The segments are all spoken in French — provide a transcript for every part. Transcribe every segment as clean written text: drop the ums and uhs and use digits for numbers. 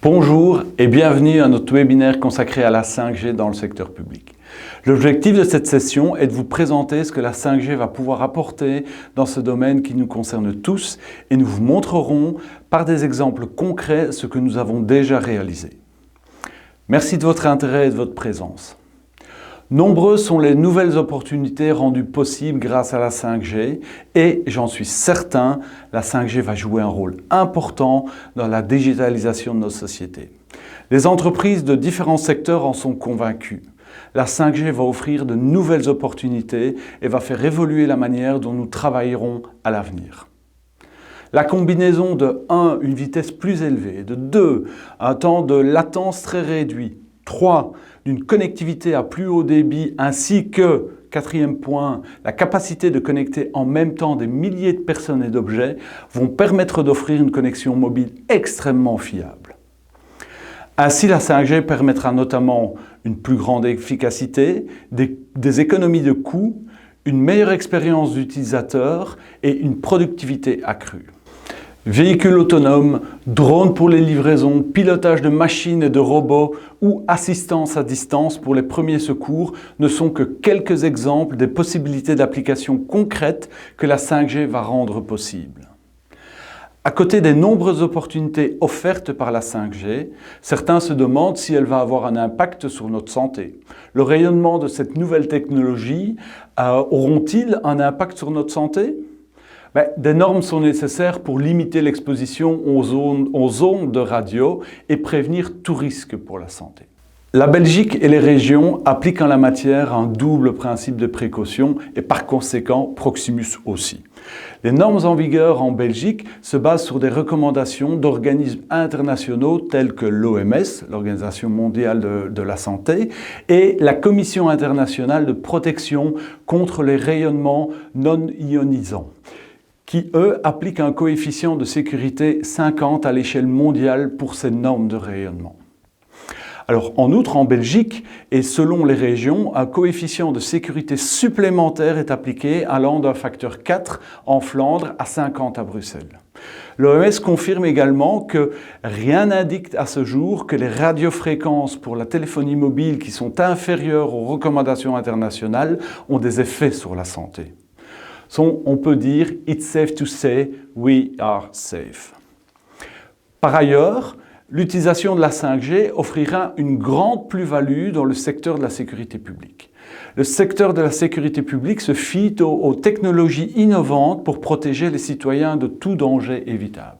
Bonjour et bienvenue à notre webinaire consacré à la 5G dans le secteur public. L'objectif de cette session est de vous présenter ce que la 5G va pouvoir apporter dans ce domaine qui nous concerne tous et nous vous montrerons par des exemples concrets ce que nous avons déjà réalisé. Merci de votre intérêt et de votre présence. Nombreuses sont les nouvelles opportunités rendues possibles grâce à la 5G et, j'en suis certain, la 5G va jouer un rôle important dans la digitalisation de nos sociétés. Les entreprises de différents secteurs en sont convaincues. La 5G va offrir de nouvelles opportunités et va faire évoluer la manière dont nous travaillerons à l'avenir. La combinaison de 1, une vitesse plus élevée, de 2, un temps de latence très réduit, 3, d'une connectivité à plus haut débit ainsi que, quatrième point, la capacité de connecter en même temps des milliers de personnes et d'objets vont permettre d'offrir une connexion mobile extrêmement fiable. Ainsi, la 5G permettra notamment une plus grande efficacité, des économies de coûts, une meilleure expérience d'utilisateur et une productivité accrue. Véhicules autonomes, drones pour les livraisons, pilotage de machines et de robots ou assistance à distance pour les premiers secours ne sont que quelques exemples des possibilités d'application concrètes que la 5G va rendre possibles. À côté des nombreuses opportunités offertes par la 5G, certains se demandent si elle va avoir un impact sur notre santé. Le rayonnement de cette nouvelle technologie auront-ils un impact sur notre santé ? Des normes sont nécessaires pour limiter l'exposition aux ondes de radio et prévenir tout risque pour la santé. La Belgique et les régions appliquent en la matière un double principe de précaution et par conséquent Proximus aussi. Les normes en vigueur en Belgique se basent sur des recommandations d'organismes internationaux tels que l'OMS, l'Organisation mondiale de la santé, et la Commission internationale de protection contre les rayonnements non ionisants, qui, eux, appliquent un coefficient de sécurité 50 à l'échelle mondiale pour ces normes de rayonnement. Alors, en outre, en Belgique, et selon les régions, un coefficient de sécurité supplémentaire est appliqué allant d'un facteur 4 en Flandre à 50 à Bruxelles. L'OMS confirme également que rien n'indique à ce jour que les radiofréquences pour la téléphonie mobile qui sont inférieures aux recommandations internationales ont des effets sur la santé. On peut dire « It's safe to say we are safe ». Par ailleurs, l'utilisation de la 5G offrira une grande plus-value dans le secteur de la sécurité publique. Le secteur de la sécurité publique se fie aux technologies innovantes pour protéger les citoyens de tout danger évitable.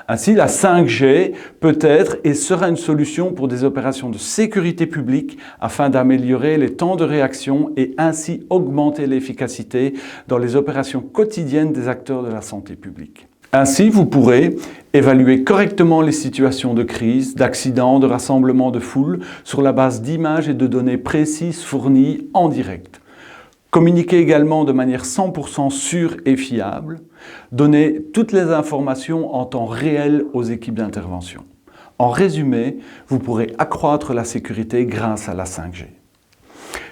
Ainsi, la 5G peut être et sera une solution pour des opérations de sécurité publique afin d'améliorer les temps de réaction et ainsi augmenter l'efficacité dans les opérations quotidiennes des acteurs de la santé publique. Ainsi, vous pourrez évaluer correctement les situations de crise, d'accidents, de rassemblements de foule sur la base d'images et de données précises fournies en direct. Communiquer également de manière 100% sûre et fiable, donner toutes les informations en temps réel aux équipes d'intervention. En résumé, vous pourrez accroître la sécurité grâce à la 5G.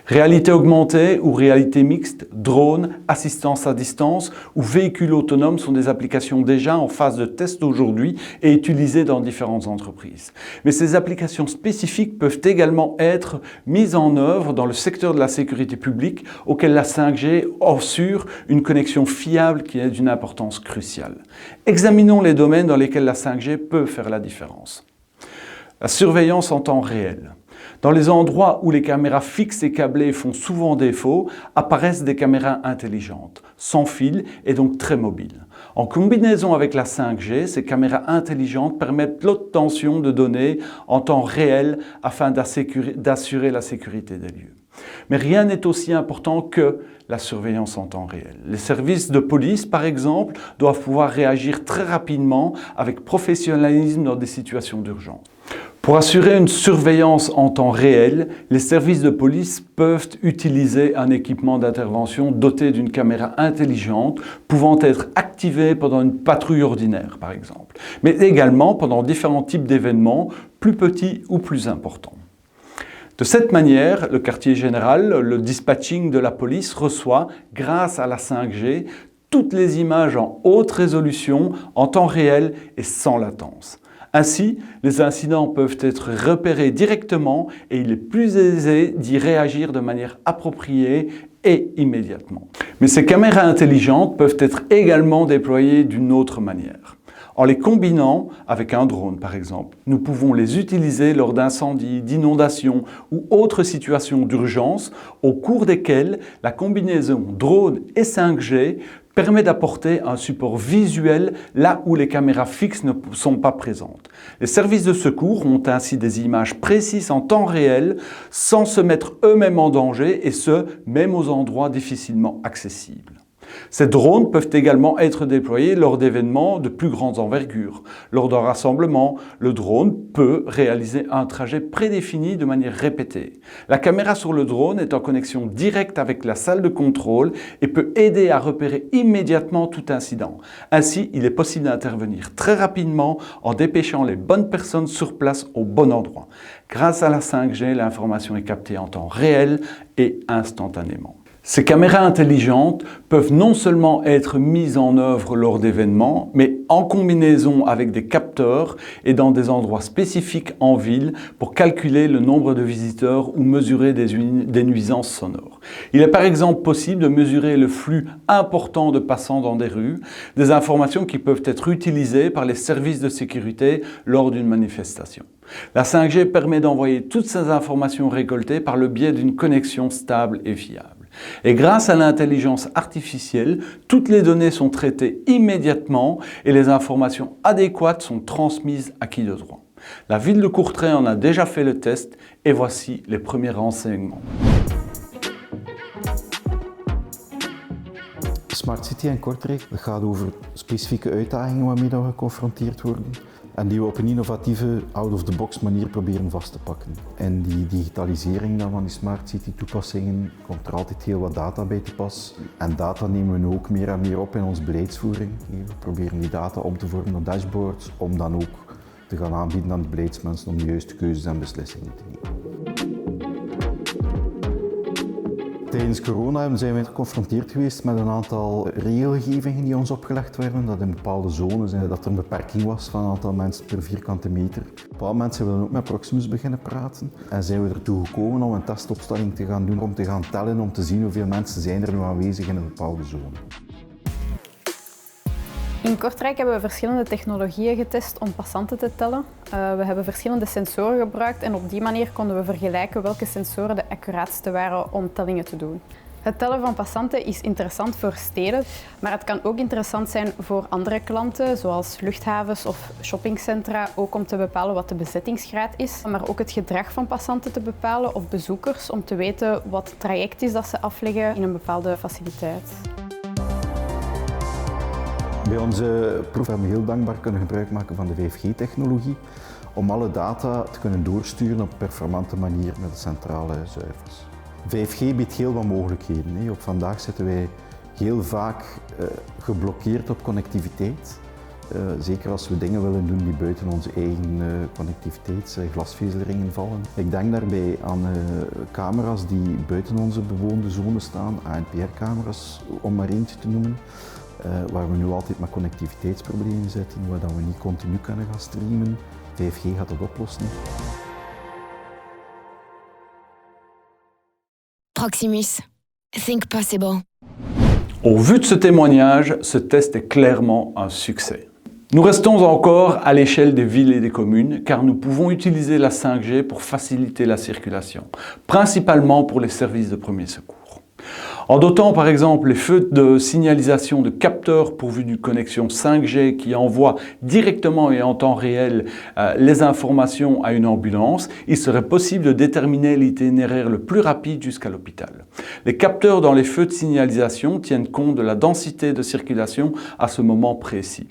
Réalité augmentée ou réalité mixte, drone, assistance à distance ou véhicules autonomes sont des applications déjà en phase de test aujourd'hui et utilisées dans différentes entreprises. Mais ces applications spécifiques peuvent également être mises en œuvre dans le secteur de la sécurité publique auquel la 5G assure une connexion fiable qui est d'une importance cruciale. Examinons les domaines dans lesquels la 5G peut faire la différence. La surveillance en temps réel. Dans les endroits où les caméras fixes et câblées font souvent défaut, apparaissent des caméras intelligentes, sans fil et donc très mobiles. En combinaison avec la 5G, ces caméras intelligentes permettent l'obtention de données en temps réel afin d'assurer la sécurité des lieux. Mais rien n'est aussi important que la surveillance en temps réel. Les services de police, par exemple, doivent pouvoir réagir très rapidement avec professionnalisme dans des situations d'urgence. Pour assurer une surveillance en temps réel, les services de police peuvent utiliser un équipement d'intervention doté d'une caméra intelligente pouvant être activée pendant une patrouille ordinaire, par exemple, mais également pendant différents types d'événements, plus petits ou plus importants. De cette manière, le quartier général, le dispatching de la police reçoit, grâce à la 5G, toutes les images en haute résolution, en temps réel et sans latence. Ainsi, les incidents peuvent être repérés directement et il est plus aisé d'y réagir de manière appropriée et immédiatement. Mais ces caméras intelligentes peuvent être également déployées d'une autre manière. En les combinant avec un drone par exemple, nous pouvons les utiliser lors d'incendies, d'inondations ou autres situations d'urgence au cours desquelles la combinaison drone et 5G permet d'apporter un support visuel là où les caméras fixes ne sont pas présentes. Les services de secours ont ainsi des images précises en temps réel sans se mettre eux-mêmes en danger et ce, même aux endroits difficilement accessibles. Ces drones peuvent également être déployés lors d'événements de plus grande envergure. Lors d'un rassemblement, le drone peut réaliser un trajet prédéfini de manière répétée. La caméra sur le drone est en connexion directe avec la salle de contrôle et peut aider à repérer immédiatement tout incident. Ainsi, il est possible d'intervenir très rapidement en dépêchant les bonnes personnes sur place au bon endroit. Grâce à la 5G, l'information est captée en temps réel et instantanément. Ces caméras intelligentes peuvent non seulement être mises en œuvre lors d'événements, mais en combinaison avec des capteurs et dans des endroits spécifiques en ville pour calculer le nombre de visiteurs ou mesurer des nuisances sonores. Il est par exemple possible de mesurer le flux important de passants dans des rues, des informations qui peuvent être utilisées par les services de sécurité lors d'une manifestation. La 5G permet d'envoyer toutes ces informations récoltées par le biais d'une connexion stable et fiable. Et grâce à l'intelligence artificielle, toutes les données sont traitées immédiatement et les informations adéquates sont transmises à qui de droit. La ville de Courtrai en a déjà fait le test et voici les premiers renseignements. Smart City en Kortrijk, dat gaat over specifieke uitdagingen waarmee we geconfronteerd worden. En die we op een innovatieve, out-of-the-box manier proberen vast te pakken. En die digitalisering dan van die Smart City toepassingen komt er altijd heel wat data bij te pas. En data nemen we nu ook meer en meer op in onze beleidsvoering. We proberen die data om te vormen naar dashboards, om dan ook te gaan aanbieden aan de beleidsmensen om de juiste keuzes en beslissingen te nemen. Tijdens corona zijn we geconfronteerd geweest met een aantal regelgevingen die ons opgelegd werden. Dat in bepaalde zones dat er een beperking was van een aantal mensen per vierkante meter. Op een bepaald moment zijn we dan ook met Proximus beginnen praten. En zijn we ertoe gekomen om een testopstelling te gaan doen, om te gaan tellen, om te zien hoeveel mensen zijn er nu aanwezig in een bepaalde zone. In Kortrijk hebben we verschillende technologieën getest om passanten te tellen. We hebben verschillende sensoren gebruikt en op die manier konden we vergelijken welke sensoren de accuraatste waren om tellingen te doen. Het tellen van passanten is interessant voor steden, maar het kan ook interessant zijn voor andere klanten, zoals luchthavens of shoppingcentra, ook om te bepalen wat de bezettingsgraad is, maar ook het gedrag van passanten te bepalen of bezoekers, om te weten wat het traject is dat ze afleggen in een bepaalde faciliteit. Bij onze proef hebben we heel dankbaar kunnen gebruik maken van de 5G-technologie om alle data te kunnen doorsturen op een performante manier naar de centrale zuivers. 5G biedt heel wat mogelijkheden. Op vandaag zitten wij heel vaak geblokkeerd op connectiviteit. Zeker als we dingen willen doen die buiten onze eigen connectiviteitsglasvezelringen vallen. Ik denk daarbij aan camera's die buiten onze bewoonde zone staan, ANPR-camera's om maar eentje te noemen. Waar we nu altijd met connectiviteitsproblemen zitten, waar we niet continu kunnen gaan streamen. 5G gaat dat oplossen. Proximus. Think possible. Au vu de ce témoignage, ce test est clairement un succès. Nous restons encore à l'échelle des villes et des communes car nous pouvons utiliser la 5G pour faciliter la circulation, principalement pour les services de premier secours. En dotant par exemple les feux de signalisation de capteurs pourvus d'une connexion 5G qui envoient directement et en temps réel les informations à une ambulance, il serait possible de déterminer l'itinéraire le plus rapide jusqu'à l'hôpital. Les capteurs dans les feux de signalisation tiennent compte de la densité de circulation à ce moment précis.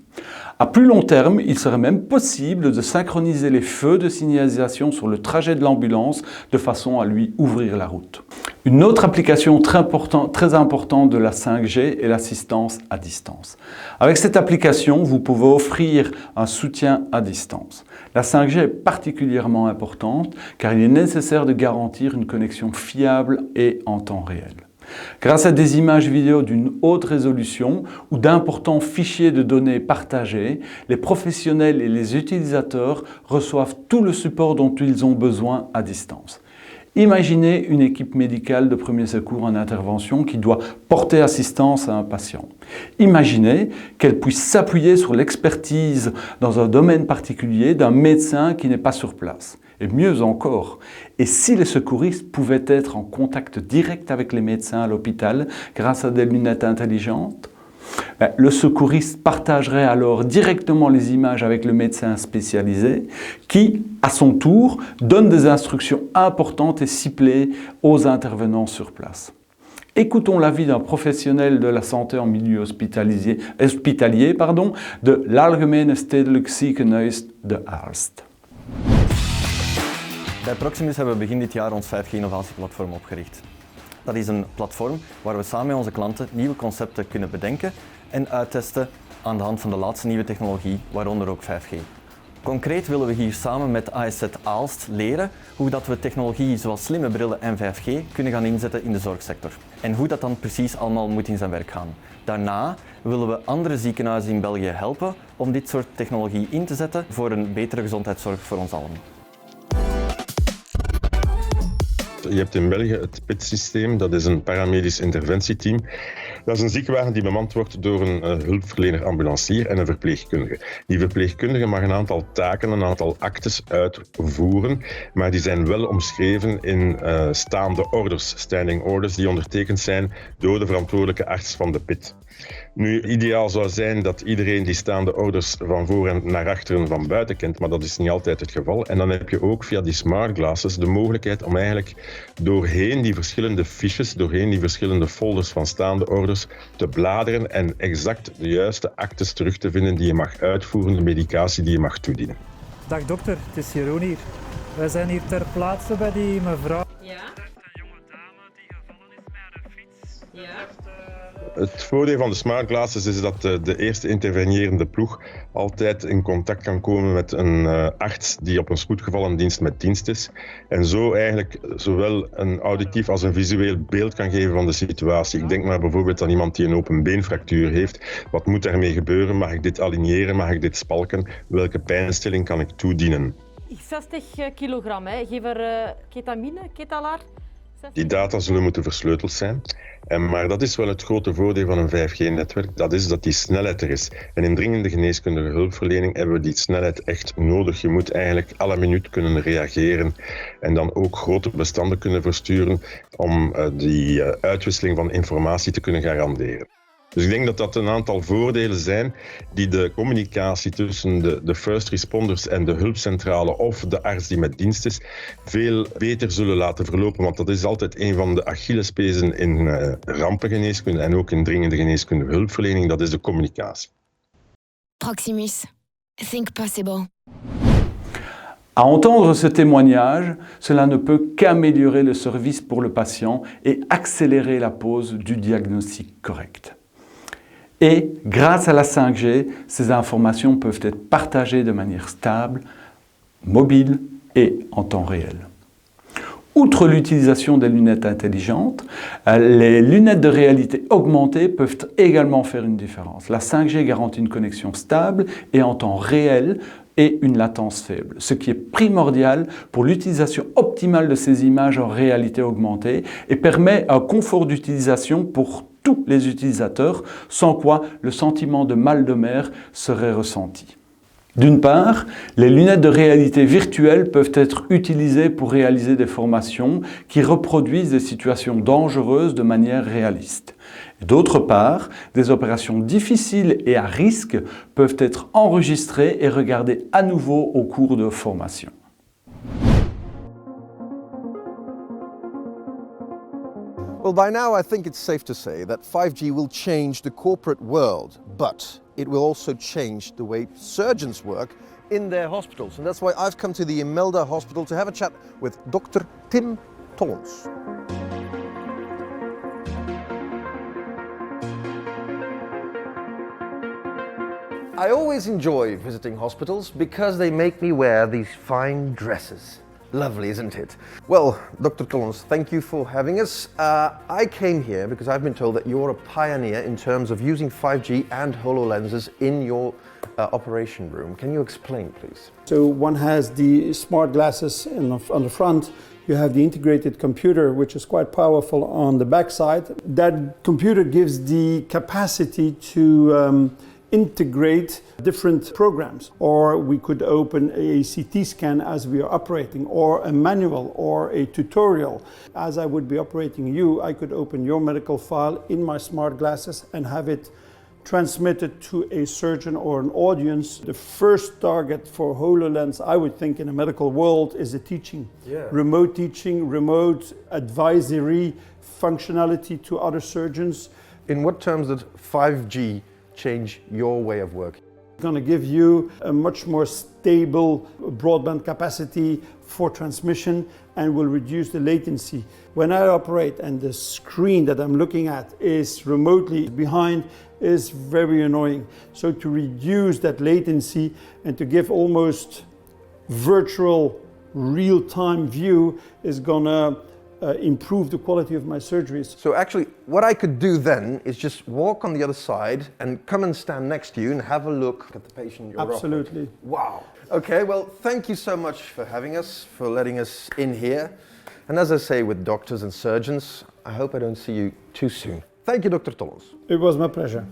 À plus long terme, il serait même possible de synchroniser les feux de signalisation sur le trajet de l'ambulance de façon à lui ouvrir la route. Une autre application très importante de la 5G est l'assistance à distance. Avec cette application, vous pouvez offrir un soutien à distance. La 5G est particulièrement importante car il est nécessaire de garantir une connexion fiable et en temps réel. Grâce à des images vidéo d'une haute résolution ou d'importants fichiers de données partagés, les professionnels et les utilisateurs reçoivent tout le support dont ils ont besoin à distance. Imaginez une équipe médicale de premier secours en intervention qui doit porter assistance à un patient. Imaginez qu'elle puisse s'appuyer sur l'expertise dans un domaine particulier d'un médecin qui n'est pas sur place. Et mieux encore, et si les secouristes pouvaient être en contact direct avec les médecins à l'hôpital grâce à des lunettes intelligentes, le secouriste partagerait alors directement les images avec le médecin spécialisé qui, à son tour, donne des instructions importantes et ciblées aux intervenants sur place. Écoutons l'avis d'un professionnel de la santé en milieu hospitalier de l'Algemene Stedelijk Ziekenhuis de Aalst. Bij Proximus hebben we begin dit jaar ons 5G-innovatieplatform opgericht. Dat is een platform waar we samen met onze klanten nieuwe concepten kunnen bedenken en uittesten aan de hand van de laatste nieuwe technologie, waaronder ook 5G. Concreet willen we hier samen met ASZ Aalst leren hoe dat we technologie zoals slimme brillen en 5G kunnen gaan inzetten in de zorgsector. En hoe dat dan precies allemaal moet in zijn werk gaan. Daarna willen we andere ziekenhuizen in België helpen om dit soort technologie in te zetten voor een betere gezondheidszorg voor ons allen. Je hebt in België het PIT-systeem, dat is een paramedisch interventieteam. Dat is een ziekenwagen die bemand wordt door een hulpverlener ambulancier en een verpleegkundige. Die verpleegkundige mag een aantal taken, een aantal actes uitvoeren, maar die zijn wel omschreven in staande orders, standing orders, die ondertekend zijn door de verantwoordelijke arts van de PIT. Nu, ideaal zou zijn dat iedereen die staande orders van voor en naar achteren van buiten kent, maar dat is niet altijd het geval. En dan heb je ook via die smart glasses de mogelijkheid om eigenlijk doorheen die verschillende fiches, doorheen die verschillende folders van staande orders te bladeren en exact de juiste actes terug te vinden die je mag uitvoeren, de medicatie die je mag toedienen. Dag dokter, het is Jeroen hier. Wij zijn hier ter plaatse bij die mevrouw. Ja? Een jonge dame die gevallen is met een fiets. Ja? Het voordeel van de smart glasses is dat de eerste intervenerende ploeg altijd in contact kan komen met een arts die op een spoedgevallendienst met dienst is. En zo eigenlijk zowel een auditief als een visueel beeld kan geven van de situatie. Ik denk maar bijvoorbeeld aan iemand die een open beenfractuur heeft. Wat moet daarmee gebeuren? Mag ik dit aligneren? Mag ik dit spalken? Welke pijnstilling kan ik toedienen? 60 kilogram, hè. Geef er ketamine, ketalaar. Die data zullen moeten versleuteld zijn. Maar dat is wel het grote voordeel van een 5G-netwerk. Dat is dat die snelheid er is. En in dringende geneeskundige hulpverlening hebben we die snelheid echt nodig. Je moet eigenlijk alle minuut kunnen reageren en dan ook grote bestanden kunnen versturen om die uitwisseling van informatie te kunnen garanderen. Dus ik denk dat dat een aantal voordelen zijn die de communicatie tussen de first responders en de hulpcentrale of de arts die met dienst is veel beter zullen laten verlopen. Want dat is altijd een van de Achillespezen in rampengeneeskunde en ook in dringende geneeskundige hulpverlening, dat is de communicatie. Proximus. Think possible. À entendre ce témoignage, cela ne peut qu'améliorer le service pour le patient et accélérer la pose du diagnostic correct. Et grâce à la 5G, ces informations peuvent être partagées de manière stable, mobile et en temps réel. Outre l'utilisation des lunettes intelligentes, les lunettes de réalité augmentée peuvent également faire une différence. La 5G garantit une connexion stable et en temps réel et une latence faible, ce qui est primordial pour l'utilisation optimale de ces images en réalité augmentée et permet un confort d'utilisation pour tous les utilisateurs, sans quoi le sentiment de mal de mer serait ressenti. D'une part, les lunettes de réalité virtuelle peuvent être utilisées pour réaliser des formations qui reproduisent des situations dangereuses de manière réaliste. D'autre part, des opérations difficiles et à risque peuvent être enregistrées et regardées à nouveau au cours de formation. Well, by now I think it's safe to say that 5G will change the corporate world, but it will also change the way surgeons work in their hospitals. And that's why I've come to the Imelda Hospital to have a chat with Dr. Tim Tollens. I always enjoy visiting hospitals because they make me wear these fine dresses. Lovely, isn't it? Well, Dr. Tollens, thank you for having us. I came here because I've been told that you're a pioneer in terms of using 5G and HoloLenses in your operation room. Can you explain, please? So one has the smart glasses on the front. You have the integrated computer, which is quite powerful on the back side. That computer gives the capacity to integrate different programs, or we could open a CT scan as we are operating, or a manual, or a tutorial. As I would be operating you, I could open your medical file in my smart glasses and have it transmitted to a surgeon or an audience. The first target for HoloLens, I would think, in the medical world is the teaching. Yeah. Remote teaching, remote advisory functionality to other surgeons. In what terms did 5G change your way of working? It's going to give you a much more stable broadband capacity for transmission and will reduce the latency. When I operate and the screen that I'm looking at is remotely behind, is very annoying. So to reduce that latency and to give almost virtual real-time view is going to improve the quality of my surgeries. So actually, what I could do then is just walk on the other side and come and stand next to you and have a look at the patient you're Absolutely. operating. Wow. Okay, well, thank you so much for having us, for letting us in here. And as I say with doctors and surgeons, I hope I don't see you too soon. Thank you, Dr. Tollens. It was my pleasure.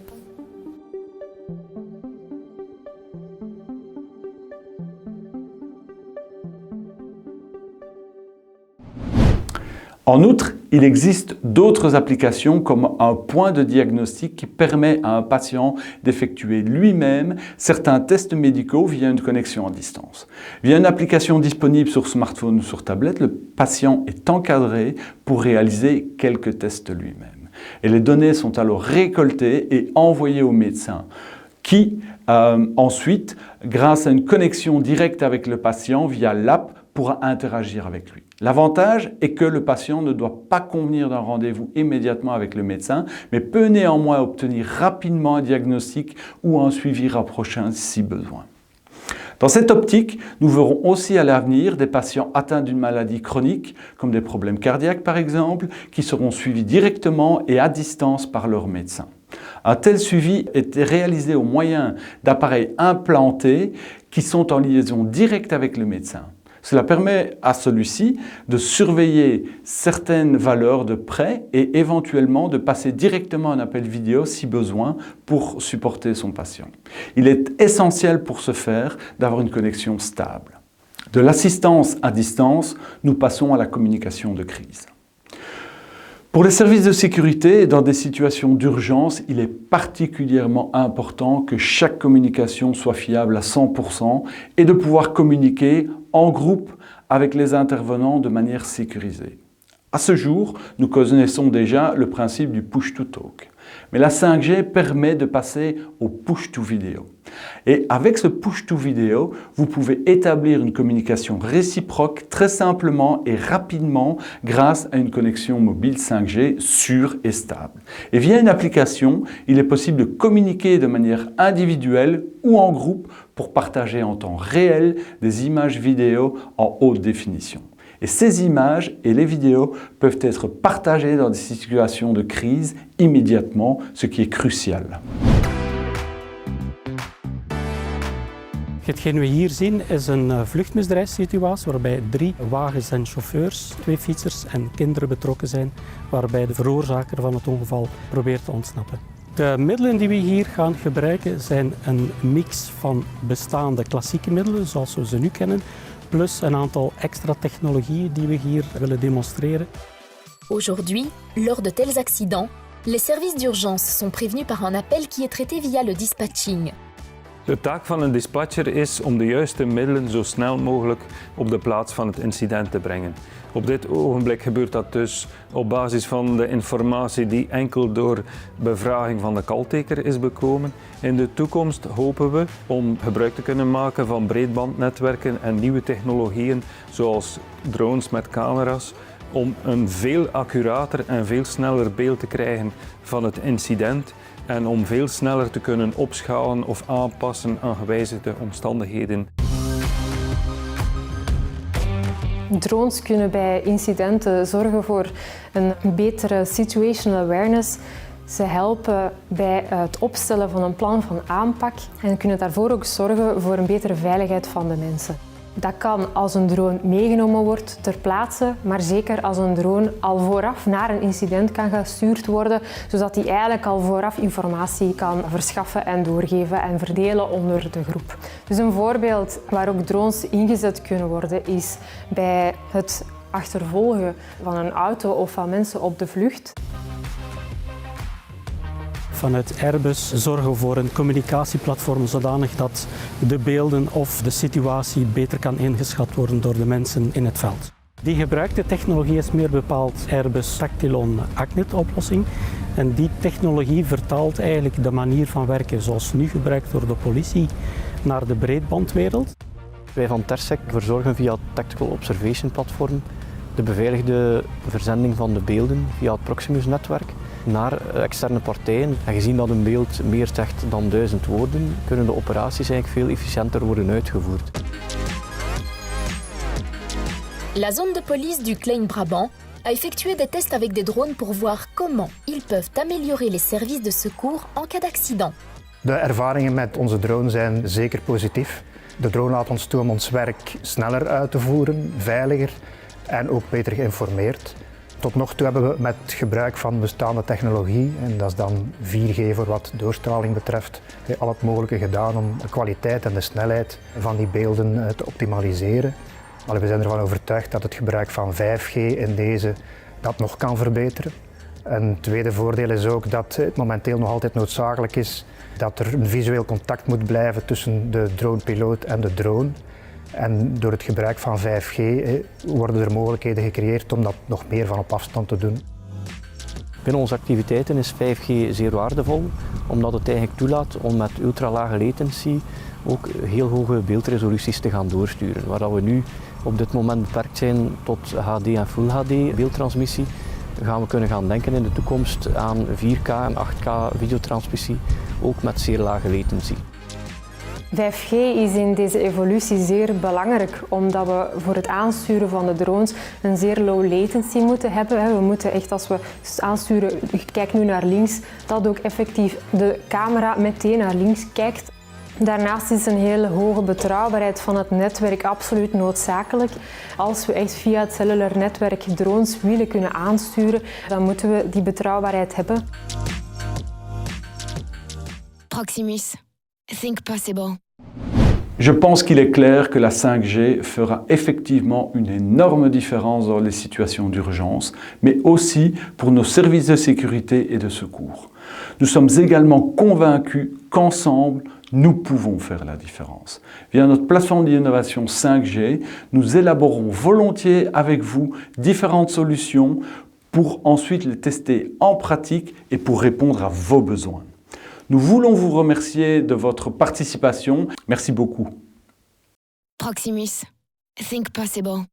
En outre, il existe d'autres applications comme un point de diagnostic qui permet à un patient d'effectuer lui-même certains tests médicaux via une connexion à distance. Via une application disponible sur smartphone ou sur tablette, le patient est encadré pour réaliser quelques tests lui-même. Et les données sont alors récoltées et envoyées au médecin qui, ensuite, grâce à une connexion directe avec le patient via l'app, pourra interagir avec lui. L'avantage est que le patient ne doit pas convenir d'un rendez-vous immédiatement avec le médecin, mais peut néanmoins obtenir rapidement un diagnostic ou un suivi rapproché si besoin. Dans cette optique, nous verrons aussi à l'avenir des patients atteints d'une maladie chronique, comme des problèmes cardiaques par exemple, qui seront suivis directement et à distance par leur médecin. Un tel suivi est réalisé au moyen d'appareils implantés qui sont en liaison directe avec le médecin. Cela permet à celui-ci de surveiller certaines valeurs de près et éventuellement de passer directement un appel vidéo si besoin pour supporter son patient. Il est essentiel pour ce faire d'avoir une connexion stable. De l'assistance à distance, nous passons à la communication de crise. Pour les services de sécurité, dans des situations d'urgence, il est particulièrement important que chaque communication soit fiable à 100% et de pouvoir communiquer en groupe avec les intervenants de manière sécurisée. À ce jour, nous connaissons déjà le principe du push-to-talk. Mais la 5G permet de passer au push-to-video. Et avec ce push-to-video, vous pouvez établir une communication réciproque très simplement et rapidement grâce à une connexion mobile 5G sûre et stable. Et via une application, il est possible de communiquer de manière individuelle ou en groupe pour partager en temps réel des images vidéo en haute définition. Et ces images et les vidéos peuvent être partagées dans des situations de crise immédiatement, ce qui est crucial. Hetgeen we hier zien is een vluchtmisdrijfssituatie waarbij 3 wagens en chauffeurs, 2 fietsers en kinderen betrokken zijn, waarbij de veroorzaker van het ongeval probeert te ontsnappen. De middelen die we hier gaan gebruiken zijn een mix van bestaande klassieke middelen zoals we ze nu kennen, plus een aantal extra technologieën die we hier willen demonstreren. Aujourd'hui, lors de tels accidents, les services d'urgence sont prévenus par un appel qui est traité via le dispatching. De taak van een dispatcher is om de juiste middelen zo snel mogelijk op de plaats van het incident te brengen. Op dit ogenblik gebeurt dat dus op basis van de informatie die enkel door bevraging van de calltaker is bekomen. In de toekomst hopen we om gebruik te kunnen maken van breedbandnetwerken en nieuwe technologieën zoals drones met camera's om een veel accurater en veel sneller beeld te krijgen van het incident en om veel sneller te kunnen opschalen of aanpassen aan gewijzigde omstandigheden. Drones kunnen bij incidenten zorgen voor een betere situational awareness. Ze helpen bij het opstellen van een plan van aanpak en kunnen daarvoor ook zorgen voor een betere veiligheid van de mensen. Dat kan als een drone meegenomen wordt ter plaatse, maar zeker als een drone al vooraf naar een incident kan gestuurd worden, zodat die eigenlijk al vooraf informatie kan verschaffen en doorgeven en verdelen onder de groep. Dus een voorbeeld waar ook drones ingezet kunnen worden is bij het achtervolgen van een auto of van mensen op de vlucht. Vanuit Airbus zorgen we voor een communicatieplatform zodanig dat de beelden of de situatie beter kan ingeschat worden door de mensen in het veld. Die gebruikte technologie is meer bepaald Airbus Tactilon ACNET oplossing. En die technologie vertaalt eigenlijk de manier van werken zoals nu gebruikt door de politie naar de breedbandwereld. Wij van Tersec verzorgen via het Tactical Observation Platform de beveiligde verzending van de beelden via het Proximus-netwerk naar externe partijen. En gezien dat een beeld meer zegt dan 1000 woorden, kunnen de operaties eigenlijk veel efficiënter worden uitgevoerd. La zone de police du Klein-Brabant a effectué des tests avec des drones pour voir comment ils peuvent améliorer les services de secours en cas d'accident. De ervaringen met onze drone zijn zeker positief. De drone laat ons toe om ons werk sneller uit te voeren, veiliger en ook beter geïnformeerd. Tot nog toe hebben we met gebruik van bestaande technologie, en dat is dan 4G voor wat doorstraling betreft, al het mogelijke gedaan om de kwaliteit en de snelheid van die beelden te optimaliseren. Maar we zijn ervan overtuigd dat het gebruik van 5G in deze dat nog kan verbeteren. Een tweede voordeel is ook dat het momenteel nog altijd noodzakelijk is dat er een visueel contact moet blijven tussen de dronepiloot en de drone. En door het gebruik van 5G worden er mogelijkheden gecreëerd om dat nog meer van op afstand te doen. Binnen onze activiteiten is 5G zeer waardevol, omdat het eigenlijk toelaat om met ultralage latency ook heel hoge beeldresoluties te gaan doorsturen. Waar we nu op dit moment beperkt zijn tot HD en Full HD beeldtransmissie, gaan we kunnen gaan denken in de toekomst aan 4K en 8K videotransmissie, ook met zeer lage latency. 5G is in deze evolutie zeer belangrijk, omdat we voor het aansturen van de drones een zeer low latency moeten hebben. We moeten echt, als we aansturen, kijk nu naar links, dat ook effectief de camera meteen naar links kijkt. Daarnaast is een hele hoge betrouwbaarheid van het netwerk absoluut noodzakelijk. Als we echt via het cellular netwerk drones willen kunnen aansturen, dan moeten we die betrouwbaarheid hebben. Proximus. Think possible. Je pense qu'il est clair que la 5G fera effectivement une énorme différence dans les situations d'urgence, mais aussi pour nos services de sécurité et de secours. Nous sommes également convaincus qu'ensemble, nous pouvons faire la différence. Via notre plateforme d'innovation 5G, nous élaborons volontiers avec vous différentes solutions pour ensuite les tester en pratique et pour répondre à vos besoins. Nous voulons vous remercier de votre participation. Merci beaucoup. Proximus. Think possible.